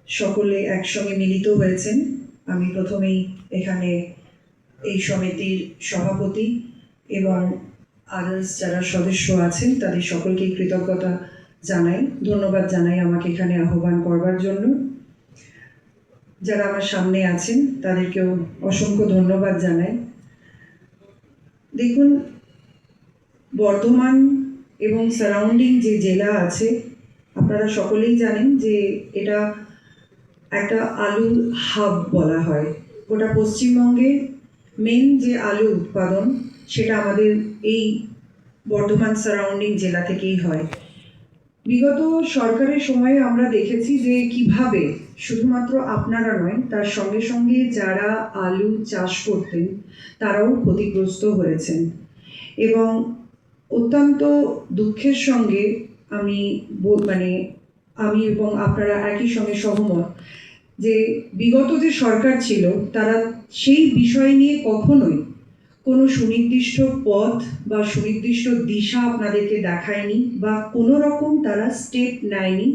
সকলে একসঙ্গে মিলিত হয়েছেন। আমি প্রথমেই এখানে এই সমিতির সভাপতি এবং আদার্স যারা সদস্য আছেন তাদের সকলকেই কৃতজ্ঞতা জানাই, ধন্যবাদ জানাই আমাকে এখানে আহ্বান করবার জন্য। যারা আমার সামনে আছেন তাদেরকেও অসংখ্য ধন্যবাদ জানাই। দেখুন, বর্ধমান এবং সারাউন্ডিং যে জেলা আছে, আপনারা সকলেই জানেন যে এটা একটা আলুর হাব বলা হয়। গোটা পশ্চিমবঙ্গে মেন যে আলু উৎপাদন সেটা আমাদের এই বর্ধমান সারাউন্ডিং জেলা থেকেই হয়। বিগত সরকারের সময়ে আমরা দেখেছি যে কিভাবে শুধুমাত্র আপনারা নয়, তার সঙ্গে সঙ্গে যারা আলু চাষ করতেন তারাও ক্ষতিগ্রস্ত হয়েছেন। এবং অত্যন্ত দুঃখের সঙ্গে আমি এবং আপনারা একই সঙ্গে সহমত যে বিগত যে সরকার ছিল তারা সেই বিষয় নিয়ে কখনোই কোনো সুনির্দিষ্ট পথ বা সুনির্দিষ্ট দিশা আপনাদেরকে দেখায়নি বা কোনো রকম তারা স্টেপ নেয়নি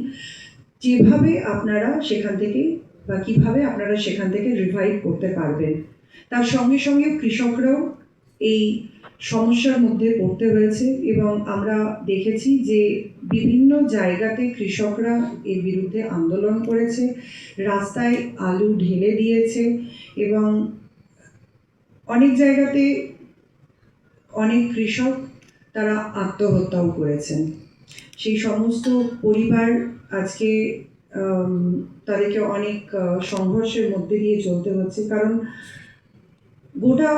যেভাবে আপনারা সেখান থেকে বা কিভাবে আপনারা সেখান থেকে রিভাইভ করতে পারবেন। তার সঙ্গে সঙ্গে কৃষকরাও এই সমস্যার মধ্যে পড়তে হয়েছে এবং আমরা দেখেছি যে বিভিন্ন জায়গাতে কৃষকরা এর বিরুদ্ধে আন্দোলন করেছে, রাস্তায় আলু ঢেলে দিয়েছে এবং অনেক জায়গাতে অনেক কৃষক তারা আত্মহত্যাও করেছেন। সেই সমস্ত পরিবার আজকে তাদেরকে অনেক সংঘর্ষের মধ্যে দিয়ে চলতে হচ্ছে, কারণ গোটা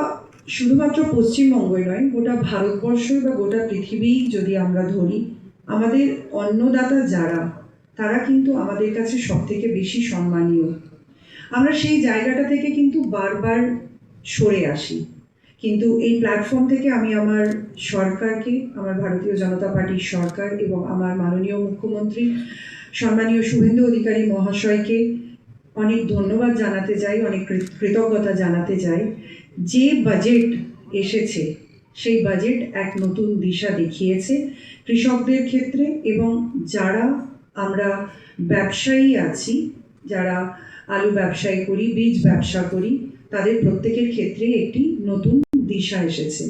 শুধুমাত্র পশ্চিমবঙ্গই নয়, গোটা ভারতবর্ষ বা গোটা পৃথিবী যদি আমরা ধরি, আমাদের অন্নদাতা যারা তারা কিন্তু আমাদের কাছে সবথেকে বেশি সম্মানীয়। আমরা সেই জায়গাটা থেকে কিন্তু বারবার সরে আসি, কিন্তু এই প্ল্যাটফর্ম থেকে আমি আমার সরকারকে, আমার ভারতীয় জনতা পার্টির সরকার এবং আমার মাননীয় মুখ্যমন্ত্রী সম্মানীয় শুভেন্দু অধিকারী মহাশয়কে অনেক ধন্যবাদ জানাতে চাই, অনেক কৃতজ্ঞতা জানাতে চাই। যে বাজেট এসেছে সেই বাজেট এক নতুন দিশা দেখিয়েছে কৃষকদের ক্ষেত্রে, এবং যারা আমরা ব্যবসায়ী আছি, যারা আলু ব্যবসায়ী করি, বীজ ব্যবসা করি, তাদের প্রত্যেকের ক্ষেত্রে একটি নতুন দিশা এসেছে।